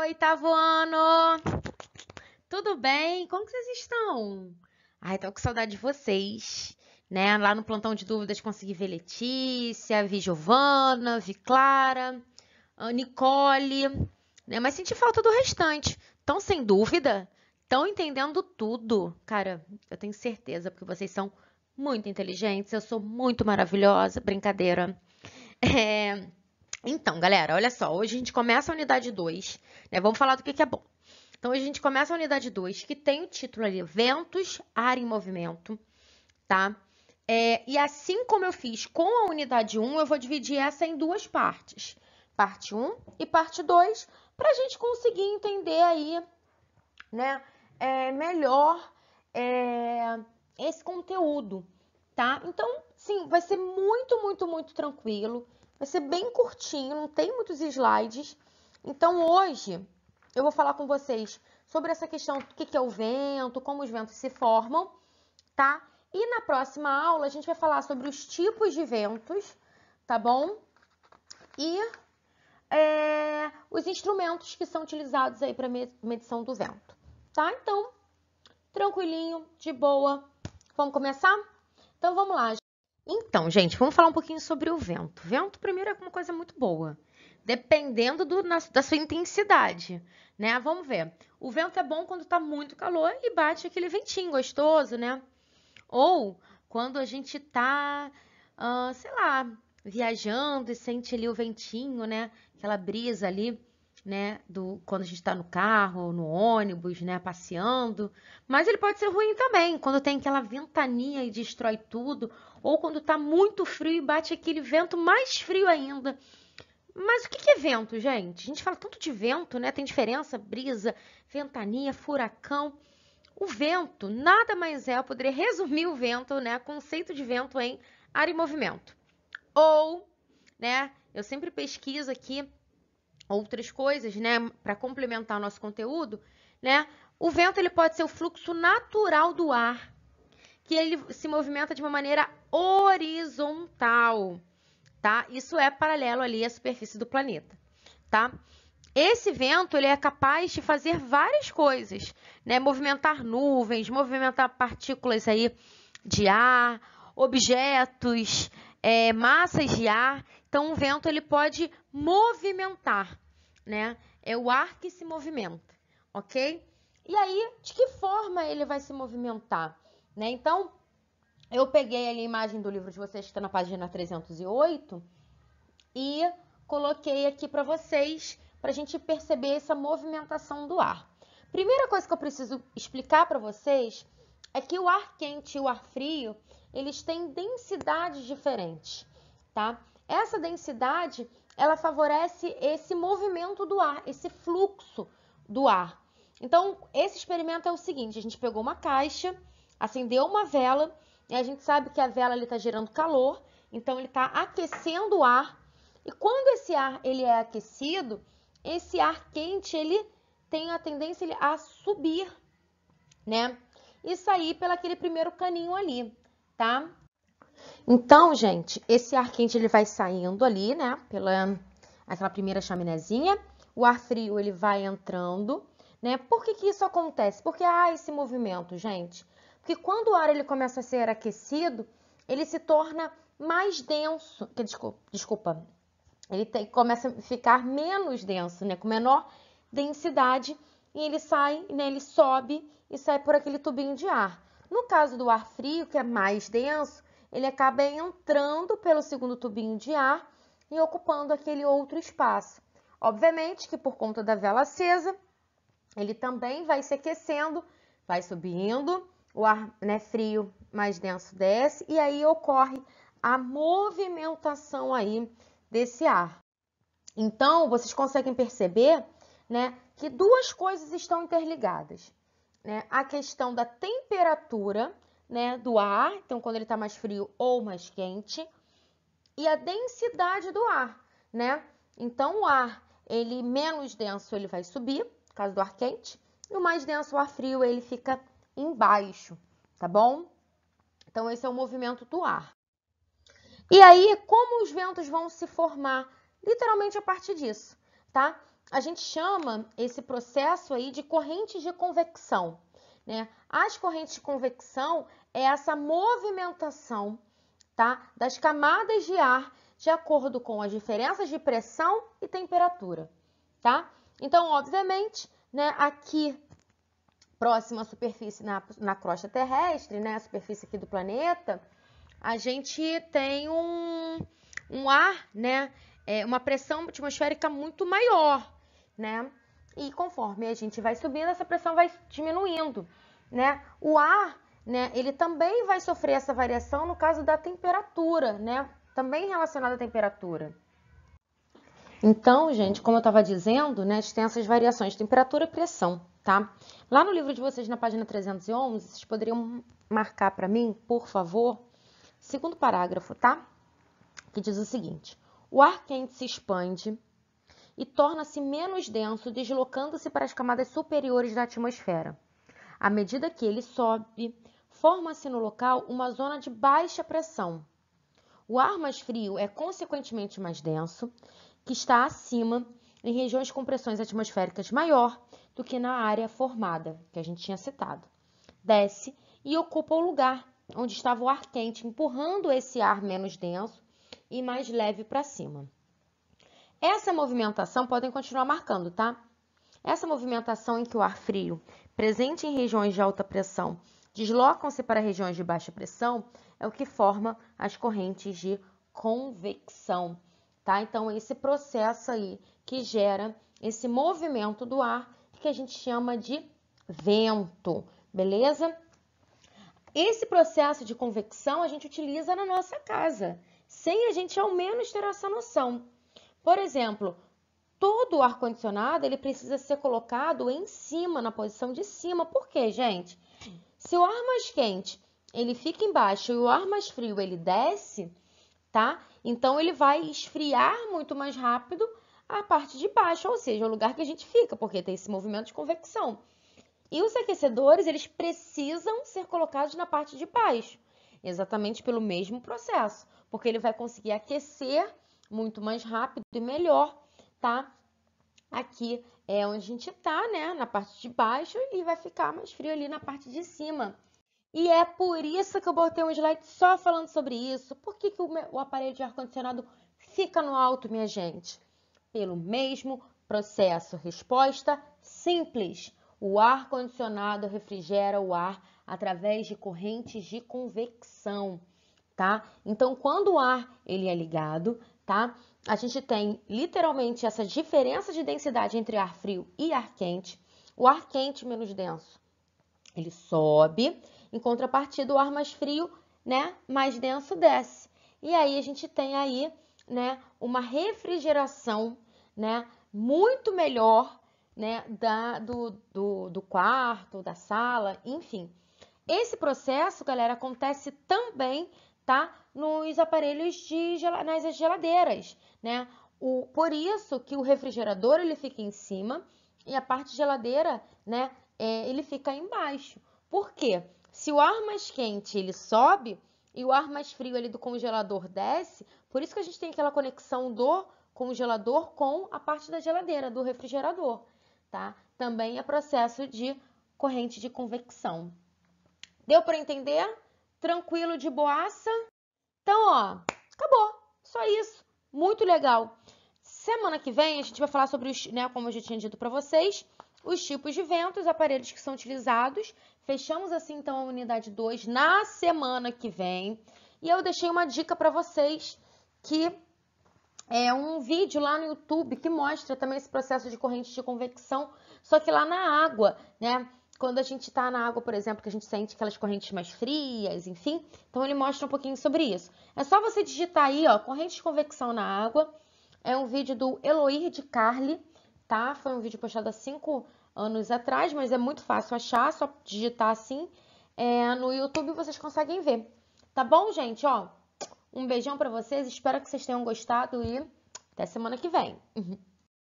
oitavo ano! Tudo bem? Como que vocês estão? Ai, tô com saudade de vocês, né? Lá no plantão de dúvidas consegui ver Letícia, vi Giovana, vi Clara, a Nicole, né? Mas senti falta do restante. Então, sem dúvida, estão entendendo tudo. Cara, eu tenho certeza, porque vocês são muito inteligentes, eu sou muito maravilhosa, brincadeira. Então, galera, olha só, hoje a gente começa a unidade 2, né? Vamos falar do que é bom. Então, hoje a gente começa a unidade 2, que tem o título ali, Ventos, Ar em Movimento, tá? E assim como eu fiz com a unidade 1, eu vou dividir essa em duas partes. Parte 1 e parte 2, para a gente conseguir entender aí, né, melhor esse conteúdo, tá? Então, sim, vai ser muito tranquilo. Vai ser bem curtinho, não tem muitos slides. Então, hoje, eu vou falar com vocês sobre essa questão do que é o vento, como os ventos se formam, tá? E na próxima aula, a gente vai falar sobre os tipos de ventos, tá bom? E os instrumentos que são utilizados aí para medição do vento, tá? Então, tranquilinho, de boa. Vamos começar? Então, vamos lá. Então, gente, vamos falar um pouquinho sobre o vento. O vento, primeiro, é uma coisa muito boa, dependendo da sua intensidade, né? Vamos ver. O vento é bom quando tá muito calor e bate aquele ventinho gostoso, né? Ou quando a gente tá, sei lá, viajando e sente ali o ventinho, né? Aquela brisa ali, né? Quando a gente tá no carro, no ônibus, né? Passeando. Mas ele pode ser ruim também, quando tem aquela ventania e destrói tudo. Ou quando tá muito frio e bate aquele vento mais frio ainda. Mas o que é vento, gente? A gente fala tanto de vento, né? Tem diferença, brisa, ventania, furacão. O vento nada mais é, eu poderia resumir o vento, né? Conceito de vento em ar em movimento. Ou, né? Eu sempre pesquiso aqui outras coisas, né? Para complementar o nosso conteúdo, né? O vento ele pode ser o fluxo natural do ar, que ele se movimenta de uma maneira horizontal, tá? Isso é paralelo ali à superfície do planeta, tá? Esse vento ele é capaz de fazer várias coisas, né? Movimentar nuvens, movimentar partículas aí de ar, objetos, massas de ar. Então, o vento ele pode movimentar, né? É o ar que se movimenta, ok? E aí, de que forma ele vai se movimentar, né? Então, eu peguei ali a imagem do livro de vocês que está na página 308 e coloquei aqui para vocês, para a gente perceber essa movimentação do ar. Primeira coisa que eu preciso explicar para vocês é que o ar quente e o ar frio, eles têm densidades diferentes, tá? Essa densidade, ela favorece esse movimento do ar, esse fluxo do ar. Então, esse experimento é o seguinte, a gente pegou uma caixa, acendeu uma vela, e a gente sabe que a vela está gerando calor, então ele está aquecendo o ar. E quando esse ar ele é aquecido, esse ar quente ele tem a tendência a subir, né? E sair pelo aquele primeiro caninho ali, tá? Então, gente, esse ar quente ele vai saindo ali, né? Pela aquela primeira chaminézinha. O ar frio ele vai entrando, né? Por que isso acontece? Porque há esse movimento, gente. Porque quando o ar ele começa a ser aquecido, ele se torna mais denso. Desculpa. Ele começa a ficar menos denso, né? Com menor densidade. E ele sai, né? Ele sobe e sai por aquele tubinho de ar. No caso do ar frio, que é mais denso, ele acaba entrando pelo segundo tubinho de ar e ocupando aquele outro espaço. Obviamente que por conta da vela acesa, ele também vai se aquecendo, vai subindo, o ar, né, frio mais denso desce e aí ocorre a movimentação aí desse ar. Então, vocês conseguem perceber, né, que duas coisas estão interligadas, né? A questão da temperatura, né, do ar, então quando ele está mais frio ou mais quente, e a densidade do ar, né? Então, o ar, ele menos denso, ele vai subir, no caso do ar quente, e o mais denso, o ar frio, ele fica embaixo, tá bom? Então, esse é o movimento do ar. E aí, como os ventos vão se formar? Literalmente a partir disso, tá? a gente chama esse processo aí de correntes de convecção, né? As correntes de convecção é essa movimentação, tá, das camadas de ar de acordo com as diferenças de pressão e temperatura, tá? Então, obviamente, né, aqui próximo à superfície, na crosta terrestre, né, a superfície aqui do planeta, a gente tem um ar, né, uma pressão atmosférica muito maior, né? E conforme a gente vai subindo, essa pressão vai diminuindo, né? O ar, né, ele também vai sofrer essa variação no caso da temperatura, né? Também relacionada à temperatura. Então, gente, como eu estava dizendo, né, a gente tem essas variações de temperatura e pressão, tá? Lá no livro de vocês, na página 311, vocês poderiam marcar para mim, por favor, segundo parágrafo, tá? Que diz o seguinte: o ar quente se expande e torna-se menos denso, deslocando-se para as camadas superiores da atmosfera. À medida que ele sobe, forma-se no local uma zona de baixa pressão. O ar mais frio é consequentemente mais denso, que está acima, em regiões com pressões atmosféricas maior do que na área formada, que a gente tinha citado. Desce e ocupa o lugar onde estava o ar quente, empurrando esse ar menos denso e mais leve para cima. Essa movimentação podem continuar marcando, tá? Essa movimentação em que o ar frio, presente em regiões de alta pressão, deslocam-se para regiões de baixa pressão, é o que forma as correntes de convecção, tá? Então, esse processo aí que gera esse movimento do ar, que a gente chama de vento, beleza? Esse processo de convecção a gente utiliza na nossa casa, sem a gente ao menos ter essa noção. Por exemplo, todo o ar-condicionado ele precisa ser colocado em cima, na posição de cima. Por quê, gente? Se o ar mais quente ele fica embaixo e o ar mais frio ele desce, tá? Então ele vai esfriar muito mais rápido a parte de baixo, ou seja, o lugar que a gente fica, porque tem esse movimento de convecção. E os aquecedores eles precisam ser colocados na parte de baixo, exatamente pelo mesmo processo, porque ele vai conseguir aquecer muito mais rápido e melhor, tá? Aqui é onde a gente tá, né? Na parte de baixo e vai ficar mais frio ali na parte de cima. E é por isso que eu botei um slide só falando sobre isso. Por que o aparelho de ar-condicionado fica no alto, minha gente? Pelo mesmo processo. Resposta simples. O ar-condicionado refrigera o ar através de correntes de convecção, tá? Então, quando o ar ele é ligado, tá? A gente tem literalmente essa diferença de densidade entre ar frio e ar quente. O ar quente menos denso, ele sobe, em contrapartida o ar mais frio, né, mais denso desce. E aí a gente tem aí, né, uma refrigeração, né, muito melhor, né, do quarto, da sala, enfim. Esse processo, galera, acontece também, tá, nos aparelhos nas geladeiras, né? Por isso que o refrigerador ele fica em cima e a parte geladeira, né, ele fica embaixo. Por quê? Se o ar mais quente ele sobe e o ar mais frio ali do congelador desce, por isso que a gente tem aquela conexão do congelador com a parte da geladeira, do refrigerador, tá? Também é processo de corrente de convecção. Deu para entender? Tranquilo, de boaça? Então, ó, acabou. Só isso. Muito legal. Semana que vem a gente vai falar sobre os, né, como eu já tinha dito para vocês, os tipos de vento, os aparelhos que são utilizados. Fechamos assim então a unidade 2 na semana que vem. E eu deixei uma dica para vocês que é um vídeo lá no YouTube que mostra também esse processo de corrente de convecção, só que lá na água, né? Quando a gente tá na água, por exemplo, que a gente sente aquelas correntes mais frias, enfim. Então, ele mostra um pouquinho sobre isso. É só você digitar aí, ó, corrente de convecção na água. É um vídeo do Eloir de Carli, tá? Foi um vídeo postado há 5 anos atrás, mas é muito fácil achar, só digitar assim. No YouTube vocês conseguem ver. Tá bom, gente? Ó, um beijão pra vocês, espero que vocês tenham gostado e até semana que vem.